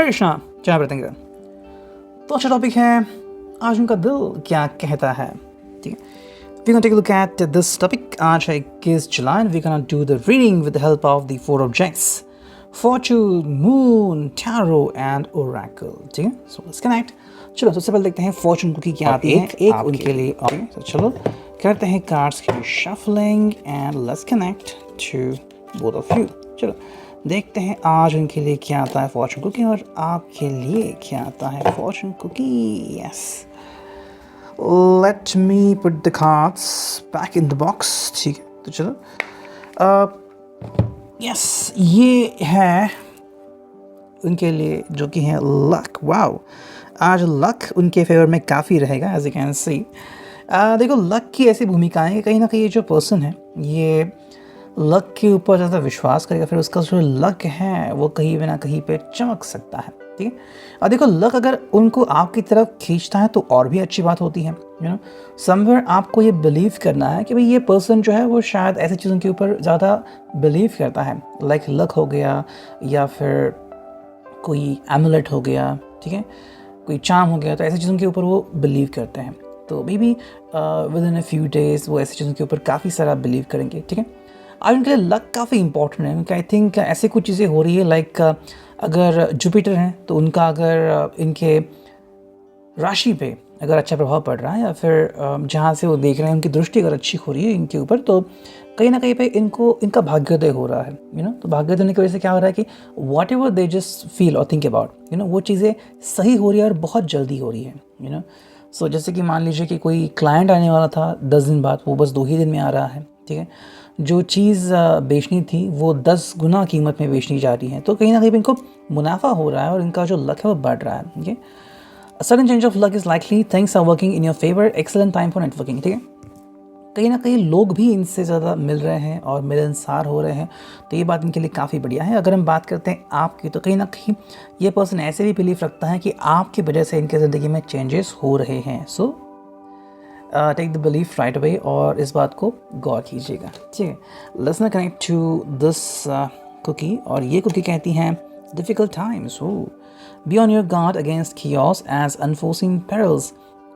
हरे कृष्णा, जय प्रत्यंग। तो अच्छा टॉपिक है, आज उनका दिल क्या कहता है। ठीक है, we're gonna take a look at this topic. आज है 21 जुलाई and we're gonna do the reading with the help of the four objects: fortune, moon, tarot and oracle. ठीक है, so let's connect. चलो सबसे पहले देखते हैं फॉर्चून कुकी क्या आती है एक उनके लिए। तो चलो करते हैं कार्ड्स की shuffling and let's connect to both of you. चलो देखते हैं आज उनके लिए क्या आता है फॉर्चून कुकी और आपके लिए क्या आता है fortune cookie. Yes, let me put the cards back in the box. ठीक है, तो चलो यस ये है उनके लिए जो कि है लक। वाओ, आज लक उनके फेवर में काफ़ी रहेगा एज यू कैन सी। देखो लक की ऐसी भूमिका है कि कहीं ना कहीं ये जो पर्सन है ये लक के ऊपर ज़्यादा विश्वास करेगा, फिर उसका जो लक है वो कहीं ना कहीं पे चमक सकता है। ठीक है, और देखो लक अगर उनको आपकी तरफ खींचता है तो और भी अच्छी बात होती है। यू नो, समवेयर आपको ये बिलीव करना है कि भाई ये पर्सन जो है वो शायद ऐसी चीज़ों के ऊपर ज़्यादा बिलीव करता है, लाइक लक हो गया या फिर कोई एमुलेट हो गया, ठीक है, कोई चार्म हो गया, तो ऐसी चीज़ों के ऊपर वो बिलीव करते हैं। तो may be with in a few days वो ऐसी चीज़ों के ऊपर काफ़ी सारा बिलीव करेंगे। ठीक है, आज उनके लिए लक काफ़ी इंपॉर्टेंट है क्योंकि आई थिंक ऐसे कुछ चीज़ें हो रही है, लाइक अगर जुपिटर हैं तो उनका अगर इनके राशि पे अगर अच्छा प्रभाव पड़ रहा है या फिर जहाँ से वो देख रहे हैं उनकी दृष्टि अगर अच्छी हो रही है इनके ऊपर, तो कहीं ना कहीं पे इनका भाग्योदय हो रहा है। यू नो, तो भाग्योदय होने की वजह से क्या हो रहा है कि what ever they just feel और थिंक अबाउट, यू नो, वो चीज़ें सही हो रही है और बहुत जल्दी हो रही है। यू नो, सो जैसे कि मान लीजिए कि कोई क्लाइंट आने वाला था 10 दिन बाद, वो बस 2 ही दिन में आ रहा है। ठीक है, जो चीज़ बेचनी थी वो 10 गुना कीमत में बेचनी जा रही है, तो कहीं ना कहीं इनको मुनाफा हो रहा है और इनका जो लक है वो बढ़ रहा है। ठीक है, A sudden change of luck is likely. Things are working in your favor. Excellent time for networking. ठीक है, कहीं ना कहीं लोग भी इनसे ज़्यादा मिल रहे हैं और मिलनसार हो रहे हैं, तो ये बात इनके लिए काफ़ी बढ़िया है। अगर हम बात करते हैं आपकी, तो कहीं ना कहीं ये पर्सन ऐसे भी बिलीव रखता है कि आपकी वजह से इनके ज़िंदगी में चेंजेस हो रहे हैं। So take the belief right away और इस बात को गौर कीजिएगा। ठीक है, let's now connect to this cookie और ये कुकी कहती हैं difficult times. Be on your guard against chaos as unforeseen perils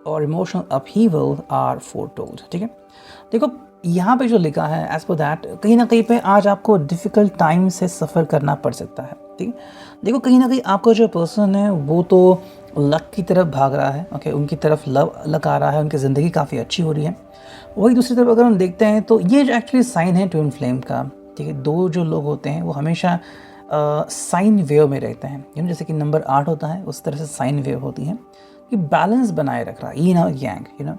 or emotional upheaval are foretold. ठीक है, देखो यहाँ पे जो लिखा है एज पर दैट कहीं ना कहीं पे आज आपको डिफ़िकल्ट टाइम से सफ़र करना पड़ सकता है। ठीक है, देखो कहीं ना कहीं आपका जो पर्सन है वो तो लक की तरफ भाग रहा है। ओके, उनकी तरफ लक आ रहा है, उनकी ज़िंदगी काफ़ी अच्छी हो रही है। वही दूसरी तरफ अगर हम देखते हैं तो ये जो एक्चुअली साइन है ट्विन फ्लेम का। ठीक है, दो जो लोग होते हैं वो हमेशा साइन वेव में रहते हैं। यू नो, जैसे कि नंबर 8 होता है उस तरह से साइन वेव होती हैं कि बैलेंस बनाए रख रहा है, यीन और यांग। यू नो,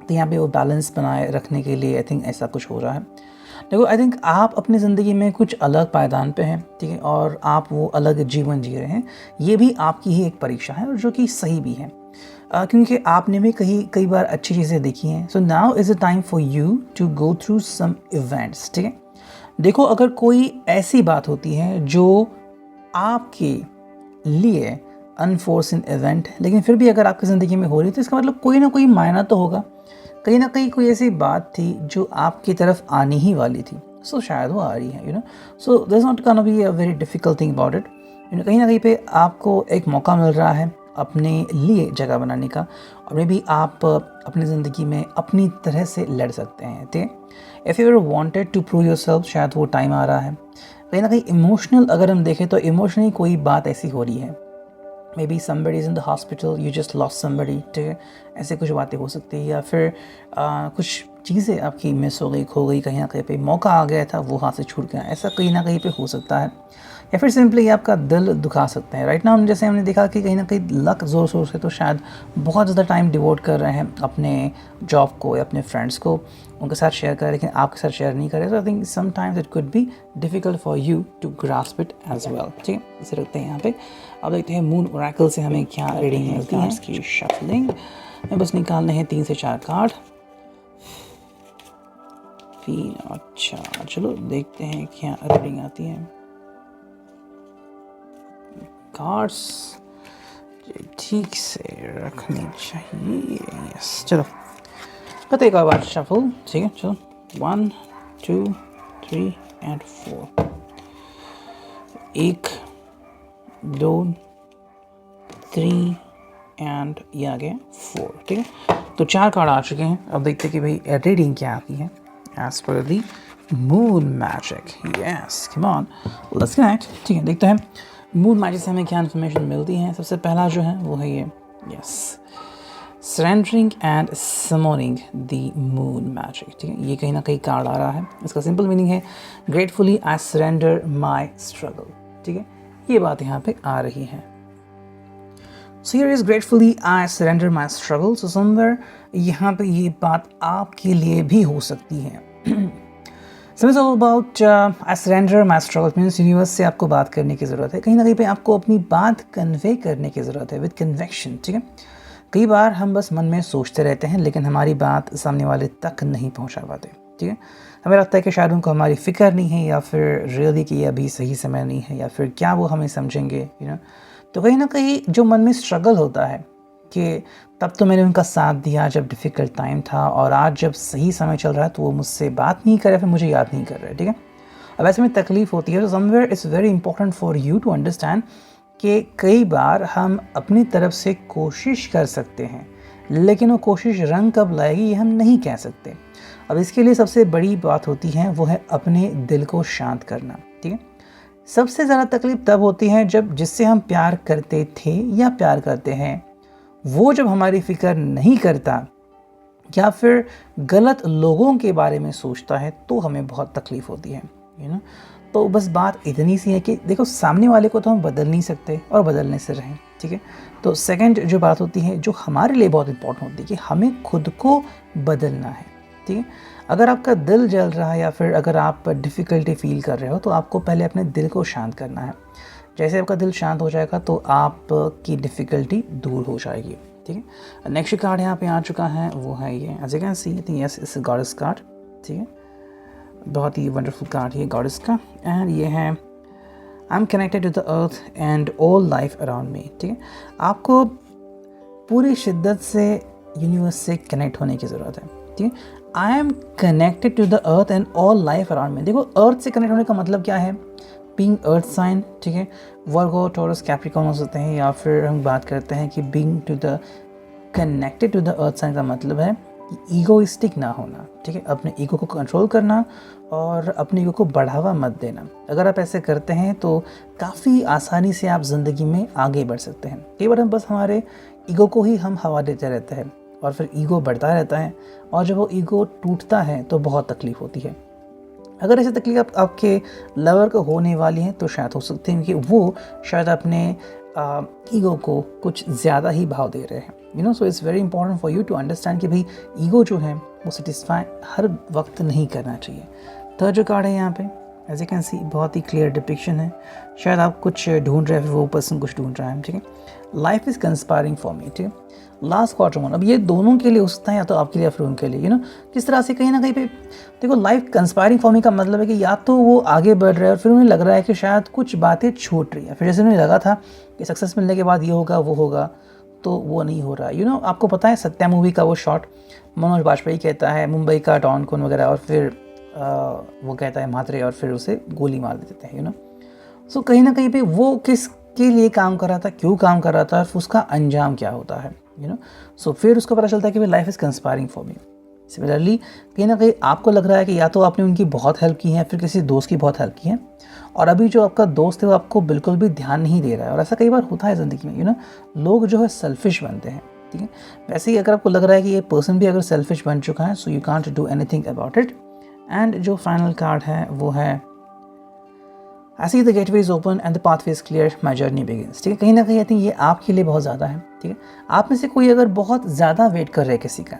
तो यहाँ पे वो बैलेंस बनाए रखने के लिए आई थिंक ऐसा कुछ हो रहा है। देखो आई थिंक आप अपनी ज़िंदगी में कुछ अलग पायदान पे हैं। ठीक है, और आप वो अलग जीवन जी रहे हैं, ये भी आपकी ही एक परीक्षा है और जो कि सही भी है क्योंकि आपने भी कई बार अच्छी चीज़ें देखी हैं। So now is a time for you to go through some events. ठीक है, देखो अगर कोई ऐसी बात होती है जो आपके लिए अनफोर्सिन इवेंट है, लेकिन फिर भी अगर आपकी ज़िंदगी में हो रही है तो इसका मतलब कोई ना कोई मायना तो होगा। कहीं ना कहीं कोई ऐसी बात थी जो आपकी तरफ आनी ही वाली थी, सो शायद वो आ रही है। You know, so this not gonna be a very difficult thing about it. You no, कहीं ना कहीं पे आपको एक मौका मिल रहा है अपने लिए जगह बनाने का, और मे बी आप अपनी ज़िंदगी में अपनी तरह से लड़ सकते हैं। ठीक है, if you ever wanted to prove yourself, शायद वो टाइम आ रहा है। कहीं ना कहीं इमोशनल अगर हम देखें तो इमोशनली कोई बात ऐसी हो रही है, may be somebody is in the hospital, you just lost somebody. ठीक है, ऐसे कुछ बातें हो सकती है, या फिर कुछ चीज़ें आपकी मिस हो गई, खो गई, कहीं ना कहीं पे मौका आ गया था वो हाथ से छूट गया, ऐसा कहीं ना कहीं पे हो सकता है। या फिर सिंपली आपका दिल दुखा सकते हैं। राइट नाउ जैसे हमने देखा कि कहीं ना कहीं लक ज़ोर शोर से तो शायद बहुत ज़्यादा टाइम डिवोट कर रहे हैं अपने जॉब को या अपने फ्रेंड्स को, उनके साथ शेयर करें, लेकिन आपके साथ शेयर नहीं करें। तो I think sometimes it could be difficult for you to grasp it as well. ठीक है, इसे रखते हैं यहाँ पे। अब देखते हैं मून ओरेकल से हमें क्या रीडिंग मिलती है। इसकी शफलिंग में बस निकालने हैं 3 से 4 कार्ड। अच्छा चलो देखते हैं क्या रीडिंग आती है। कार्ड्स ठीक से रखनी चाहिए। यस, चलो करते एक और बार शफल। ठीक है, चलो 1 2 3 and 4। 1 2 3 एंड ये आ गया 4। ठीक है, तो 4 कार्ड आ चुके हैं। अब देखते हैं कि भाई रीडिंग क्या आती है as per the moon magic. Yes, come on, let's connect. ठीक है, देखते हैं मून मैजिक से हमें क्या इन्फॉर्मेशन मिलती है। सबसे पहला जो है वो है ये, yes, surrendering and summoning the moon magic. ठीक है, ये कहीं ना कहीं कार्ड आ रहा है। इसका सिंपल मीनिंग है gratefully I surrender my struggle. ठीक है, ये बात यहाँ पे आ रही है। So here is gratefully I surrender my struggle. So somewhere यहाँ पे ये बात आपके लिए भी हो सकती है। So it's all about I surrender my struggle means universe से आपको बात करने की ज़रूरत है। कहीं ना कहीं पे आपको अपनी बात कन्वे करने की ज़रूरत है विद कन्विक्शन। ठीक है, कई बार हम बस मन में सोचते रहते हैं लेकिन हमारी बात सामने वाले तक नहीं पहुंचा पाते। ठीक है, हमें लगता है कि शायद उनको हमारी फ़िक्र नहीं है या फिर रियली कि ये अभी सही समय नहीं है या फिर क्या वो हमें समझेंगे, यू नो। तो कहीं ना कहीं जो मन में स्ट्रगल होता है कि तब तो मैंने उनका साथ दिया जब डिफ़िकल्ट टाइम था और आज जब सही समय चल रहा है तो वो मुझसे बात नहीं कर रहे, फिर मुझे याद नहीं कर रहे। ठीक है, अब ऐसे में तकलीफ़ होती है। तो somewhere it's very important for you to understand कि कई बार हम अपनी तरफ से कोशिश कर सकते हैं लेकिन वो कोशिश रंग कब लाएगी ये हम नहीं कह सकते। अब इसके लिए सबसे बड़ी बात होती है वो है अपने दिल को शांत करना। ठीक है, सबसे ज़्यादा तकलीफ़ तब होती है जब जिससे हम प्यार करते थे या प्यार करते हैं वो जब हमारी फ़िक्र नहीं करता या फिर गलत लोगों के बारे में सोचता है तो हमें बहुत तकलीफ़ होती है, यू नो। तो बस बात इतनी सी है कि देखो सामने वाले को तो हम बदल नहीं सकते और बदलने से रहें। ठीक है, तो सेकंड जो बात होती है जो हमारे लिए बहुत इंपॉर्टेंट होती है कि हमें खुद को बदलना है। ठीक है, अगर आपका दिल जल रहा है या फिर अगर आप डिफ़िकल्टी फ़ील कर रहे हो तो आपको पहले अपने दिल को शांत करना है। जैसे आपका दिल शांत हो जाएगा तो आपकी डिफ़िकल्टी दूर हो जाएगी। ठीक है, नेक्स्ट कार्ड यहाँ पे आ चुका है वो है ये, as you can see, yes, it's goddess card. ठीक है, बहुत ही वंडरफुल कार्ड है गॉडेस का। एंड ये है I am connected to the earth and all life around me. ठीक है, आपको पूरी शिद्दत से यूनिवर्स से कनेक्ट होने की ज़रूरत है। ठीक है, I am connected to the earth and all life around me. देखो अर्थ से कनेक्ट होने का मतलब क्या है, बीइंग अर्थ साइन। ठीक है, वर्गो, टॉरस, कैप्रिकॉर्न हो सकते हैं या फिर हम बात करते हैं कि being to the connected to the earth sign का मतलब है कि ईगोइस्टिक ना होना। ठीक है, अपने ईगो को कंट्रोल करना और अपने ईगो को बढ़ावा मत देना। अगर आप ऐसे करते हैं तो काफ़ी आसानी से आप ज़िंदगी में आगे बढ़ सकते हैं। कई बार हम बस हमारे ईगो को ही हम हवा देते रहते हैं और फिर ईगो बढ़ता रहता है और जब वो ईगो टूटता है तो बहुत तकलीफ़ होती है। अगर ऐसी तकलीफ आपके लवर को होने वाली है तो शायद हो सकती है कि वो शायद अपने ईगो को कुछ ज़्यादा ही भाव दे रहे हैं, you know. So it's very important for you to understand कि भाई ईगो जो है वो सेटिस्फाई हर वक्त नहीं करना चाहिए। थर्ड जो कार्ड है यहाँ पे, एज यू कैन सी, बहुत ही क्लियर डिपिक्शन है। शायद आप कुछ ढूंढ रहे हैं, वो पर्सन कुछ ढूंढ रहा है। ठीक है, life is conspiring for me. ठीक है, लास्ट क्वार्टर वन, अब ये दोनों के लिए हो सकता है या तो आपके लिए या फिर उनके लिए, यू नो। किस तरह से कहीं ना कहीं पे देखो लाइफ कंस्पायरिंग फॉर मी का मतलब है कि या तो वो आगे बढ़ रहे हैं और फिर उन्हें लग रहा है कि शायद कुछ बातें छूट रही है, फिर जैसे उन्हें लगा था कि सक्सेस मिलने के बाद ये होगा वो होगा तो वो नहीं हो रहा, यू नो। आपको पता है सत्या मूवी का वो शॉट, मनोज बाजपेयी कहता है मुंबई का डॉन कौन वगैरह और फिर वो कहता है म्हात्रे और फिर उसे गोली मार देते हैं, यू नो। सो कहीं ना कहीं पे वो किसके लिए काम कर रहा था, क्यों काम कर रहा था और उसका अंजाम क्या होता है, यू नो। सो फिर उसको पता चलता है कि भाई life is conspiring for me. Similarly कहीं ना कहीं आपको लग रहा है कि या तो आपने उनकी बहुत हेल्प की है फिर किसी दोस्त की बहुत हेल्प की है और अभी जो आपका दोस्त है वो आपको बिल्कुल भी ध्यान नहीं दे रहा है। और ऐसा कई बार होता है ज़िंदगी में, यू नो, लोग जो है सेल्फिश बनते हैं। ठीक है, वैसे ही अगर आपको लग रहा है कि ये पर्सन भी अगर सेल्फिश बन चुका है so you can't do anything about it. And जो फाइनल कार्ड है वो है I see the gateway is open and the pathway is clear, my journey begins. ठीक है, कहीं ना कहीं आई थिंक ये आपके लिए बहुत ज़्यादा है। ठीक है, आप में से कोई अगर बहुत ज़्यादा वेट कर रहे हैं किसी का,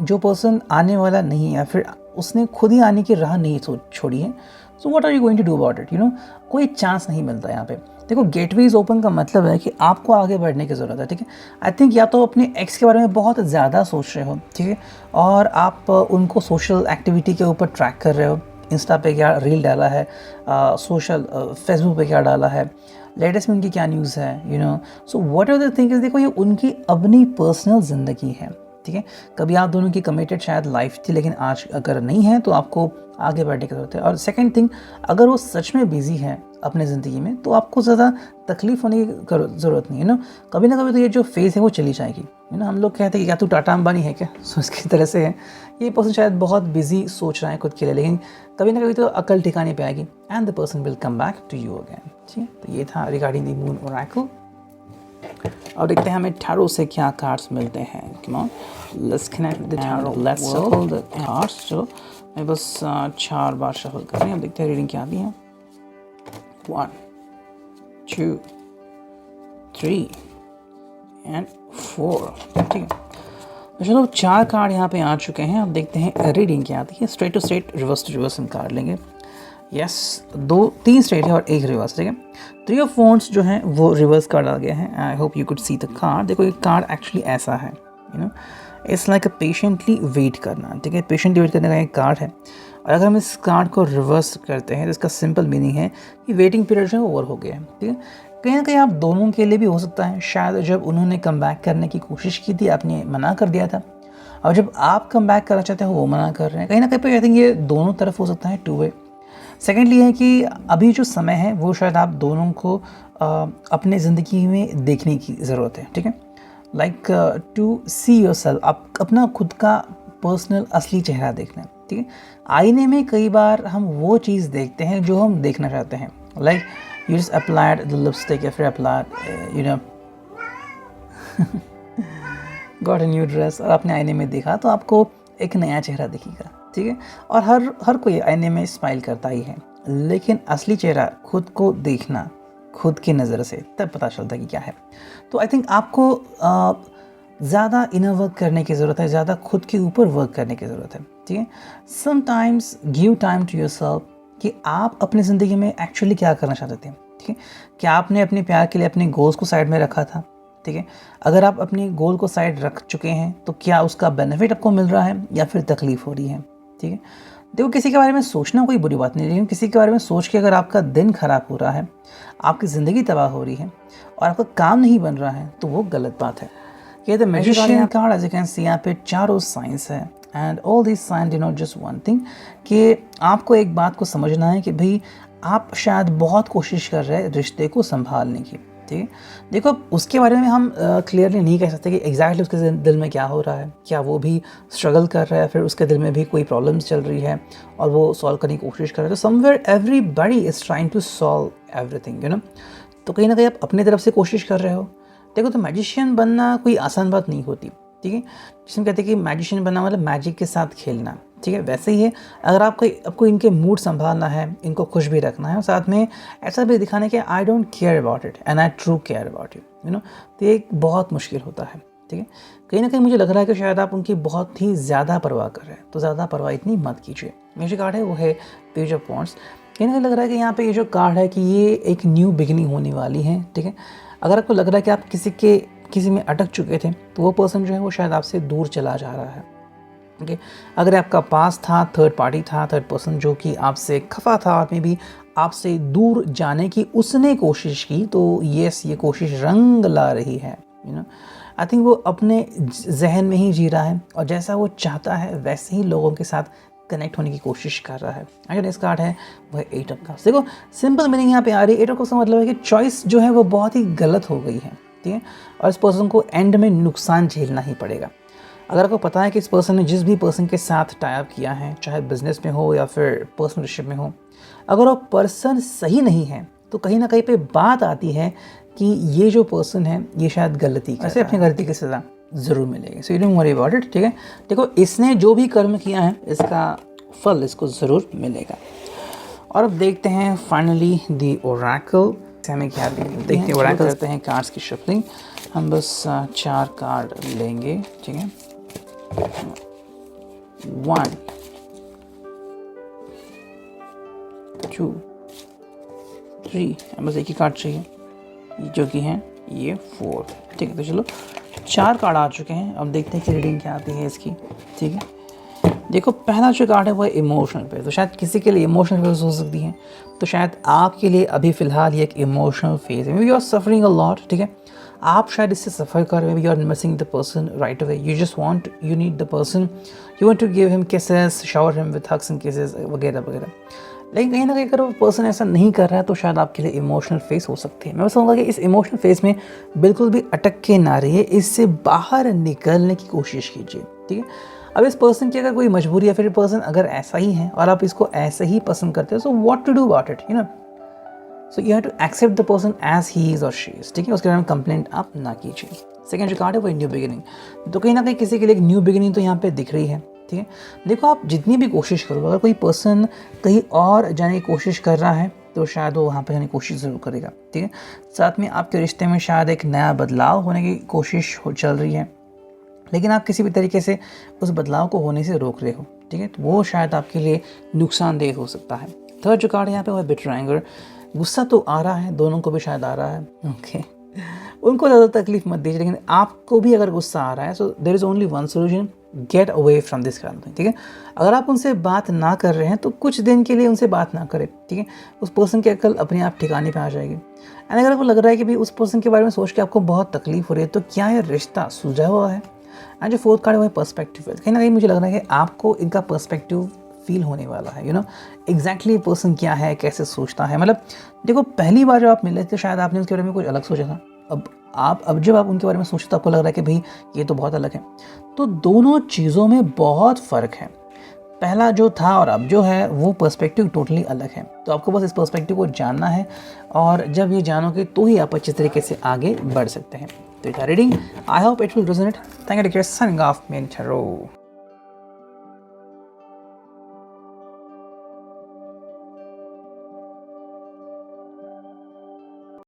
जो पर्सन आने वाला नहीं है या फिर उसने खुद ही आने की राह नहीं छोड़ी है, so what are you going to do about it, you know. कोई चांस नहीं मिलता यहाँ पे। देखो गेटवे इज ओपन का मतलब है कि आपको आगे बढ़ने की ज़रूरत है। ठीक है, आई थिंक या तो अपने एक्स के बारे में बहुत ज़्यादा सोच रहे हो, ठीक है, और आप उनको सोशल एक्टिविटी के ऊपर ट्रैक कर रहे हो, इंस्टा पे क्या रील डाला है, सोशल फेसबुक पे क्या डाला है, लेटेस्ट में उनकी क्या न्यूज़ है, you know. So what are the thing is, देखो ये उनकी अपनी पर्सनल ज़िंदगी है। ठीक है, कभी आप दोनों की कमिटेड शायद लाइफ थी लेकिन आज अगर नहीं है तो आपको आगे बढ़ने की ज़रूरत है। और सेकंड थिंग, अगर वो सच में बिज़ी है अपने ज़िंदगी में तो आपको ज़्यादा तकलीफ़ होने की ज़रूरत नहीं है ना। कभी ना कभी तो ये जो फेज़ है वो चली जाएगी, है ना। हम लोग कहते हैं कि क्या तू टाटा अंबानी है क्या, सो इसकी तरह से है। ये पर्सन शायद बहुत बिज़ी सोच रहा है खुद के लिए, लेकिन कभी ना कभी तो अकल ठिकाने पे आएगी and the person will come back to you again. ठीक है, तो ये था रिगार्डिंग द मून ओरेकल। और देखते हैं हमें टैरो से क्या कार्ड्स मिलते हैं। कम on, let's connect the tarot, let's shuffle the cards. चलो मैं बस 4 बार शफल कर रहे हैं। अब देखते हैं रीडिंग क्या आती है। 1 2 3 एंड 4। ठीक है, तो चलो 4 कार्ड यहाँ पे आ चुके हैं। अब देखते हैं रीडिंग क्या आती है। Straight to straight, reverse to reverse हम कार्ड लेंगे। यस, 3 स्ट्रेट है और 1 रिवर्स। ठीक है, 3 ऑफ वॉन्ड्स जो है वो रिवर्स कार्ड आ गया है। I hope you could see the card. देखो ये कार्ड एक्चुअली ऐसा है, you know, it's like a patiently wait करना। ठीक है, पेशेंटली वेट करने का एक कार्ड है। और अगर हम इस कार्ड को रिवर्स करते हैं तो इसका सिंपल मीनिंग है कि वेटिंग पीरियड जो है ओवर हो गया है। ठीक है, कहीं ना कहीं आप दोनों के लिए भी हो सकता है। शायद जब उन्होंने कम बैक करने की कोशिश की थी आपने मना कर दिया था, और जब आप कम बैक करना चाहते हो वो मना कर रहे हैं। कहीं ना कहीं पर आई थिंक ये दोनों तरफ हो सकता है, 2 वे। सेकेंडली है कि अभी जो समय है वो शायद आप दोनों को अपने ज़िंदगी में देखने की ज़रूरत है। ठीक है, लाइक टू सी योरसेल्फ, आप अपना खुद का पर्सनल असली चेहरा देखना। ठीक है, आईने में कई बार हम वो चीज़ देखते हैं जो हम देखना चाहते हैं। Like you just applied the lipstick या फिर applied you know got a new dress, और आपने आईने में देखा तो आपको एक नया चेहरा दिखेगा। ठीक है, और हर कोई आईने में स्माइल करता ही है, लेकिन असली चेहरा खुद को देखना खुद की नज़र से, तब पता चलता है कि क्या है। तो आई थिंक आपको ज़्यादा इनर वर्क करने की ज़रूरत है, ज़्यादा खुद के ऊपर वर्क करने की ज़रूरत है। ठीक है, sometimes give time to yourself कि आप अपनी ज़िंदगी में एक्चुअली क्या करना चाहते थे। ठीक है, क्या आपने अपने प्यार के लिए अपने गोल्स को साइड में रखा था। ठीक है, अगर आप अपने गोल को साइड रख चुके हैं तो क्या उसका बेनिफिट आपको मिल रहा है या फिर तकलीफ़ हो रही है। ठीक है, देखो किसी के बारे में सोचना कोई बुरी बात नहीं, लेकिन किसी के बारे में सोच के अगर आपका दिन खराब हो रहा है, आपकी ज़िंदगी तबाह हो रही है और आपका काम नहीं बन रहा है, तो वो गलत बात है। ये the magician card, as you can see यहाँ पे 4 साइंस है and all this sign do not just one thing, कि आपको एक बात को समझना है कि भाई आप शायद बहुत कोशिश कर रहे हैं रिश्ते को संभालने की। ठीक है, देखो उसके बारे में हम क्लियरली नहीं कह सकते कि एग्जैक्टली उसके दिल में क्या हो रहा है, क्या वो भी स्ट्रगल कर रहा है, फिर उसके दिल में भी कोई प्रॉब्लम्स चल रही है और वो सॉल्व करने की कोशिश कर रहा है। तो somewhere everybody is trying to solve everything, you know. तो कहीं ना कहीं आप अपनी तरफ से कोशिश कर रहे हो। देखो, तो मैजिशियन बनना कोई आसान बात नहीं होती। ठीक है, जिसमें कहते हैं कि मैजिशियन बनना मतलब मैजिक के साथ खेलना। ठीक है, वैसे ही है, अगर आपको इनके मूड संभालना है, इनको खुश भी रखना है और साथ में ऐसा भी दिखाना है कि I don't care about it and I true care about you know, तो ये बहुत मुश्किल होता है। ठीक है, कहीं ना कहीं मुझे लग रहा है कि शायद आप उनकी बहुत ही ज़्यादा परवाह कर रहे हैं, तो ज़्यादा परवाह इतनी मत कीजिए। मेरे जो कार्ड है वो है पेज ऑफ वॉन्ड्स। कहीं ना कहीं लग रहा है कि यहाँ पे ये जो कार्ड है कि ये एक न्यू बिगिनिंग होने वाली है। ठीक है, अगर आपको लग रहा है कि आप किसी में अटक चुके थे तो वो पर्सन जो है वो शायद आपसे दूर चला जा रहा है। ओके, अगर आपका पास था, थर्ड पार्टी था, थर्ड पर्सन जो कि आपसे खफा था और में भी आपसे दूर जाने की उसने कोशिश की, तो यस, ये कोशिश रंग ला रही है। यू नो, आई थिंक वो अपने जहन में ही जी रहा है और जैसा वो चाहता है वैसे ही लोगों के साथ कनेक्ट होने की कोशिश कर रहा है। अगर इस कार्ड है वो है 8 ऑफ कप्स। देखो सिंपल मीनिंग यहाँ पे आ रही है। 8 ऑफ कप्स का मतलब है कि चॉइस जो है वो बहुत ही गलत हो गई है। ठीक है, और इस पर्सन को एंड में नुकसान झेलना ही पड़ेगा। अगर आपको पता है कि इस पर्सन ने जिस भी पर्सन के साथ टाई अप किया है, चाहे बिजनेस में हो या फिर पर्सनल रिलेशनशिप में हो, अगर वो पर्सन सही नहीं है तो कहीं ना कहीं पे बात आती है कि ये जो पर्सन है ये शायद गलती कर, ऐसे अपनी गलती की सज़ा ज़रूर मिलेगी। So you don't worry about it. ठीक है, देखो इसने जो भी कर्म किया है इसका फल इसको ज़रूर मिलेगा। और अब देखते हैं फाइनली दी ओरेकल, हमें क्या देखते हैं। ओरेकल करते हैं कार्ड्स की शफलिंग। हम बस 4 कार्ड लेंगे। ठीक है, 1 2 3, बस एक ही कार्ड चाहिए जो कि है ये 4। ठीक है, तो चलो 4 कार्ड आ चुके हैं। अब देखते हैं कि रीडिंग क्या आती है इसकी। ठीक है, देखो पहला जो कार्ड है वो है इमोशनल पे। तो शायद किसी के लिए इमोशनल फेज हो सकती है, तो शायद आपके लिए अभी फ़िलहाल ये एक इमोशनल फेज है। You are suffering a lot. ठीक है, आप शायद इससे सफ़र कर रहे हो, you are missing the person right away, you need the person, you want to give him kisses, shower him with hugs and kisses वगैरह वगैरह। लेकिन कहीं ना कहीं अगर वो पर्सन ऐसा नहीं कर रहा है तो शायद आपके लिए इमोशनल फेस हो सकती है। मैं बस कहूँगा कि इस इमोशनल फेस में बिल्कुल भी अटक के ना रहिए, इससे बाहर निकलने की कोशिश कीजिए, ठीक है। अब इस पर्सन की अगर कोई मजबूरी या फिर पर्सन अगर ऐसा ही है और आप इसको ऐसे ही पसंद करते हो, so what to do about it, you know. So you have to accept the person as he is और शी इज़, ठीक है। उसके बारे में कंप्लेंट आप ना कीजिए। सेकेंड जो कार्ड है वो न्यू बिगिनिंग, तो कहीं ना कहीं किसी के लिए एक न्यू बिगिनिंग तो यहाँ पे दिख रही है, ठीक है। देखो आप जितनी भी कोशिश करो, अगर कोई पर्सन कहीं और जाने की कोशिश कर रहा है तो शायद वो वहाँ पर जाने की कोशिश ज़रूर करेगा, ठीक है। साथ में आपके रिश्ते में शायद एक नया बदलाव होने की कोशिश चल रही है, लेकिन आप किसी भी तरीके से उस बदलाव को होने से रोक रहे हो, ठीक है। तो वो शायद आपके लिए नुकसानदेह हो सकता है। थर्ड जो कार्ड है यहाँ पे वो है बिट्रायंगर। गुस्सा तो आ रहा है, दोनों को भी शायद आ रहा है, ओके। उनको ज़्यादा तकलीफ मत दीजिए, लेकिन आपको भी अगर गुस्सा आ रहा है, so there is only one solution, get away from this kind of thing, ठीक है। अगर आप उनसे बात ना कर रहे हैं तो कुछ दिन के लिए उनसे बात ना करें, ठीक है। उस पर्सन की अकल अपने आप ठिकाने पे आ जाएगी। एंड अगर आपको लग रहा है कि भाई उस पर्सन के बारे में सोच के आपको बहुत तकलीफ हो रही है, तो क्या ये रिश्ता सुलझा हुआ है? एंड जो फोर्थ कार्ड है वो है पर्सपेक्टिव। कहीं ना कहीं मुझे लग रहा है कि आपको इनका पर्सपेक्टिव फील होने वाला है, यू नो, एग्जैक्टली पर्सन क्या है, कैसे सोचता है। मतलब देखो, पहली बार जब आप मिले थे शायद आपने उसके बारे में कुछ अलग सोचा था, अब जब आप उनके बारे में सोचते तो आपको लग रहा है कि भाई ये तो बहुत अलग है। तो दोनों चीज़ों में बहुत फ़र्क है, पहला जो था और अब जो है वो पर्सपेक्टिव टोटली अलग है। तो आपको बस इस पर्सपेक्टिव को जानना है, और जब ये जानोगे तो ही आप अच्छे तरीके से आगे बढ़ सकते हैं। तो reading, I hope it will resonate. Thank you, signing off, main tarot.